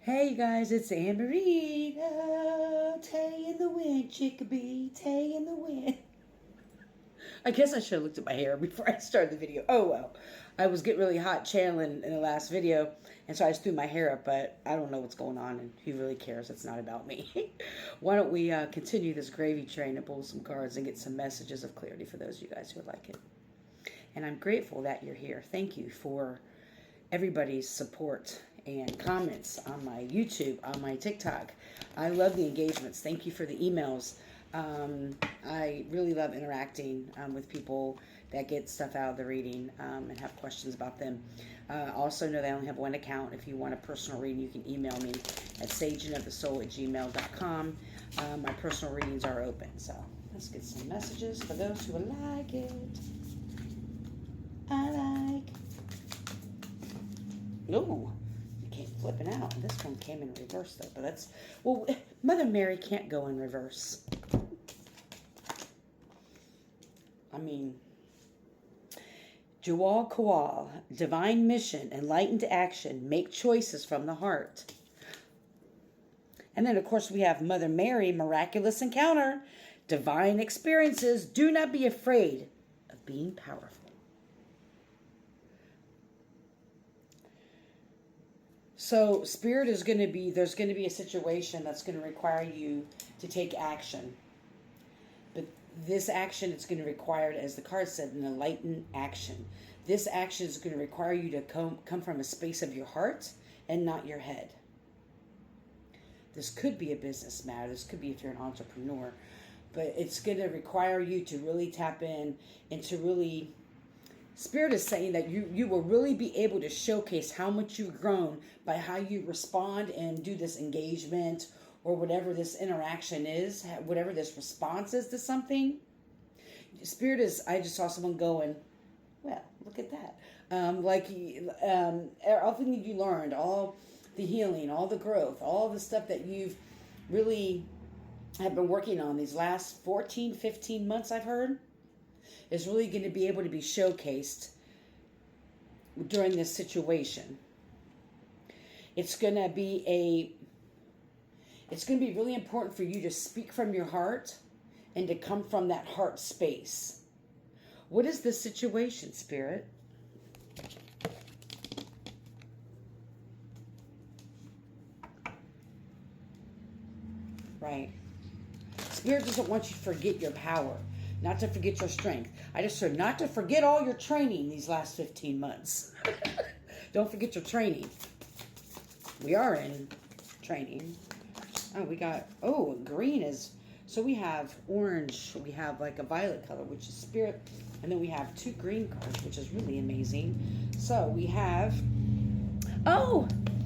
Hey you guys, it's Anne Marie. Oh, Tay in the wind, chickabee, Tay in the wind. I guess I should have looked at my hair before I started the video. Oh well. I was getting really hot channeling in the last video, and so I just threw my hair up, but I don't know what's going on, and who really cares? It's not about me. Why don't we continue this gravy train and pull some cards and get some messages of clarity for those of you guys who like it. And I'm grateful that you're here. Thank you for everybody's support and comments on my YouTube, on my TikTok. I love the engagements. Thank you for the emails. I really love interacting with people that get stuff out of the reading and have questions about them. Also know that I only have one account. If you want a personal reading, you can email me at sageandofthesoul@gmail.com. My personal readings are open. So let's get some messages for those who like it. I like. Ooh, it came flipping out. This one came in reverse though, but that's, well, Mother Mary can't go in reverse. I mean, Jawal Kawal, divine mission, enlightened action, make choices from the heart. And then, of course, we have Mother Mary, miraculous encounter, divine experiences. Do not be afraid of being powerful. So Spirit is going to be, there's going to be a situation that's going to require you to take action. But this action is going to require, as the card said, an enlightened action. This action is going to require you to come from a space of your heart and not your head. This could be a business matter. This could be if you're an entrepreneur. But it's going to require you to really tap in and to really... Spirit is saying that you will really be able to showcase how much you've grown by how you respond and do this engagement or whatever this interaction is, whatever this response is to something. Spirit is, I just saw someone going, well, look at that. Everything that you learned, all the healing, all the growth, all the stuff that you've really have been working on these last 14, 15 months, I've heard, is really going to be able to be showcased during this situation. It's going to be really important for you to speak from your heart and to come from that heart space. What is this situation, Spirit? Right. Spirit doesn't want you to forget your power. Not to forget your strength. I just said not to forget all your training these last 15 months. Don't forget your training. We are in training. Oh, we got, green is, so we have orange, we have like a violet color, which is Spirit, and then we have 2 green cards, which is really amazing. So we have,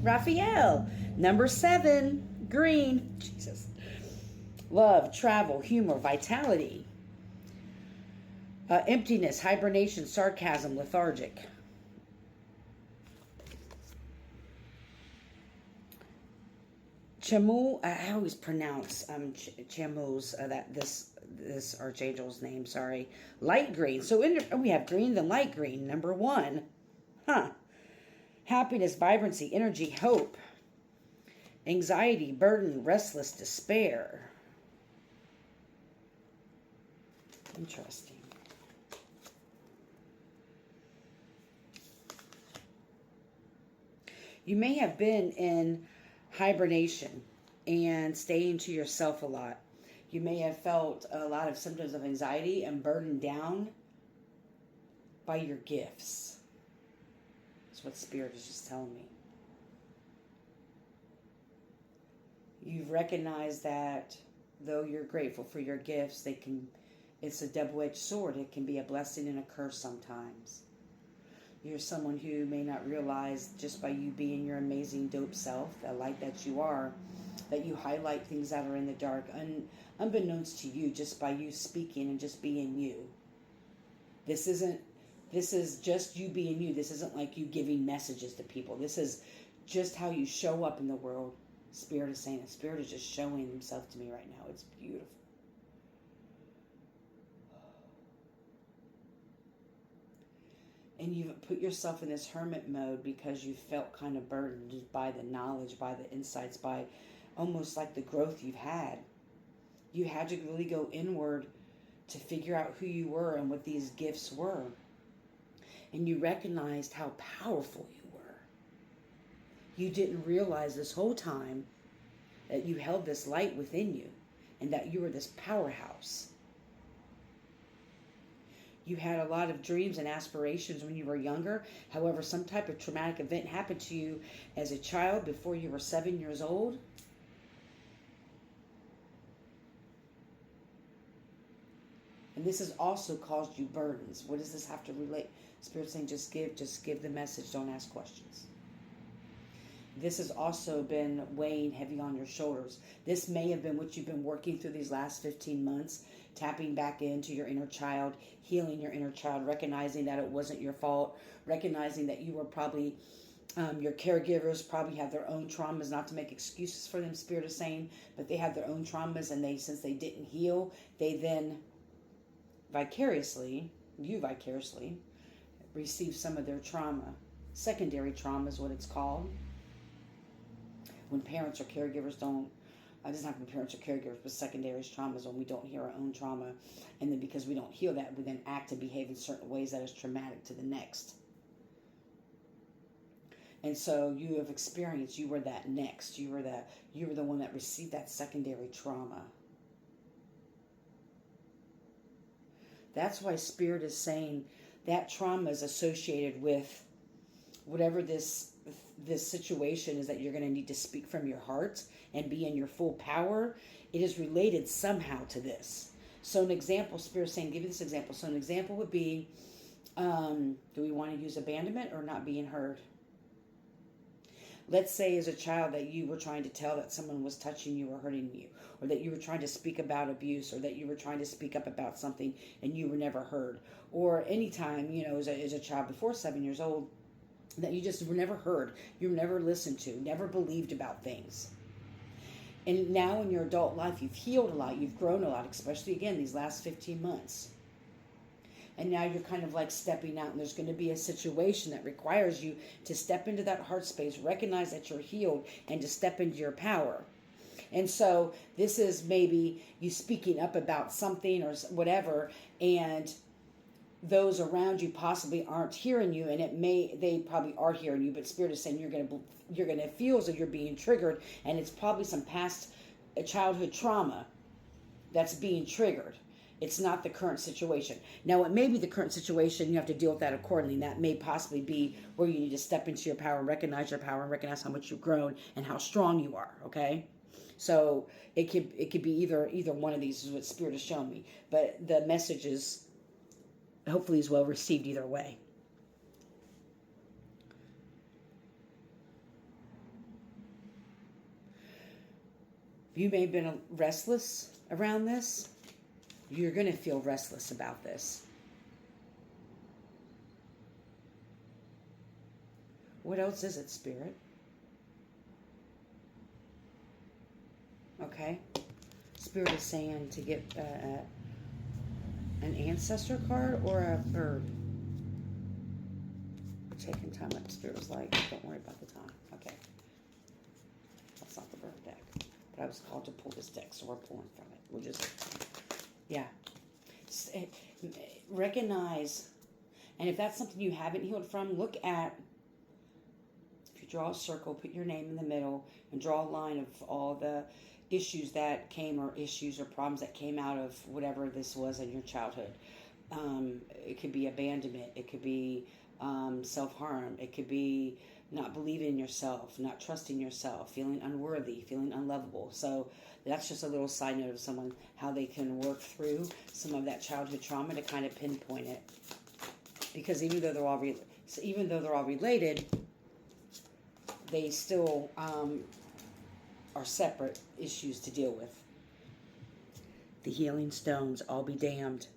Raphael, number 7, green. Jesus. Love, travel, humor, vitality. Emptiness, hibernation, sarcasm, lethargic. Chamu, I always pronounce Chamu's, this archangel's name, sorry. Light green. So we have green, then light green, number 1. Happiness, vibrancy, energy, hope. Anxiety, burden, restless, despair. Interesting. You may have been in hibernation and staying to yourself a lot. You may have felt a lot of symptoms of anxiety and burdened down by your gifts. That's what Spirit is just telling me. You've recognized that though you're grateful for your gifts, it's a double-edged sword. It can be a blessing and a curse sometimes. You're someone who may not realize just by you being your amazing, dope self, the light that you are, that you highlight things that are in the dark, unbeknownst to you, just by you speaking and just being you. This is just you being you. This isn't like you giving messages to people. This is just how you show up in the world. Spirit is saying it. Spirit is just showing himself to me right now. It's beautiful. And you've put yourself in this hermit mode because you felt kind of burdened by the knowledge, by the insights, by almost like the growth you've had. You had to really go inward to figure out who you were and what these gifts were. And you recognized how powerful you were. You didn't realize this whole time that you held this light within you and that you were this powerhouse. You had a lot of dreams and aspirations when you were younger. However, some type of traumatic event happened to you as a child before you were 7 years old. And this has also caused you burdens. What does this have to relate? Spirit saying, just give the message. Don't ask questions. This has also been weighing heavy on your shoulders. This may have been what you've been working through these last 15 months, tapping back into your inner child, healing your inner child, recognizing that it wasn't your fault, recognizing that you were probably, your caregivers probably have their own traumas, not to make excuses for them, Spirit is saying, but they have their own traumas, and since they didn't heal, they then vicariously receive some of their trauma. Secondary trauma is what it's called. When parents or caregivers don't, it doesn't have to be parents or caregivers, but secondary trauma is when we don't heal our own trauma. And then because we don't heal that, we then act and behave in certain ways that is traumatic to the next. And so you have experienced, you were that next. You were the one that received that secondary trauma. That's why Spirit is saying that trauma is associated with whatever this situation is that you're going to need to speak from your heart and be in your full power. It is related somehow to this. So an example, Spirit is saying, give you this example. So an example would be, do we want to use abandonment or not being heard? Let's say as a child that you were trying to tell that someone was touching you or hurting you, or that you were trying to speak about abuse, or that you were trying to speak up about something and you were never heard. Or anytime, as a child before 7 years old, that you just were never heard, you were never listened to, never believed about things. And now in your adult life, you've healed a lot, you've grown a lot, especially again these last 15 months. And now you're kind of like stepping out, and there's going to be a situation that requires you to step into that heart space, recognize that you're healed, and to step into your power. And so this is maybe you speaking up about something or whatever, and those around you possibly aren't hearing you, and they probably are hearing you, but Spirit is saying you're going to feel as though you're being triggered, and it's probably some past childhood trauma that's being triggered. It's not the current situation. Now, it may be the current situation. You have to deal with that accordingly. That may possibly be where you need to step into your power and recognize your power and recognize how much you've grown and how strong you are, okay? So it could be either one of these is what Spirit has shown me. But the message is hopefully is well received either way. You may have been restless around this. You're going to feel restless about this. What else is it, Spirit? Okay. Spirit is saying to get an ancestor card or a bird. We're taking time up. Spirit was like, don't worry about the time. Okay. That's not the bird deck. But I was called to pull this deck, so we're pulling from it. We're just... Yeah. Recognize, and if that's something you haven't healed from, look at, if you draw a circle, put your name in the middle, and draw a line of all the issues that came, or issues or problems that came out of whatever this was in your childhood. It could be abandonment. It could be self-harm. It could be not believing in yourself, not trusting yourself, feeling unworthy, feeling unlovable. So that's just a little side note of someone, how they can work through some of that childhood trauma to kind of pinpoint it. Because even though they're all related, they still are separate issues to deal with. The healing stones, all be damned.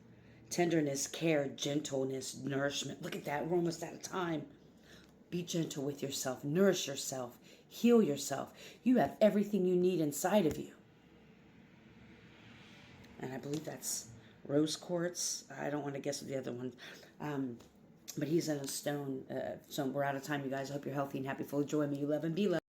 Tenderness, care, gentleness, nourishment. Look at that, we're almost out of time. Be gentle with yourself, nourish yourself, heal yourself. You have everything you need inside of you. And I believe that's rose quartz. I don't want to guess what the other one. but he's in a stone. So we're out of time, you guys. I hope you're healthy and happy, full of joy. May you love and be loved.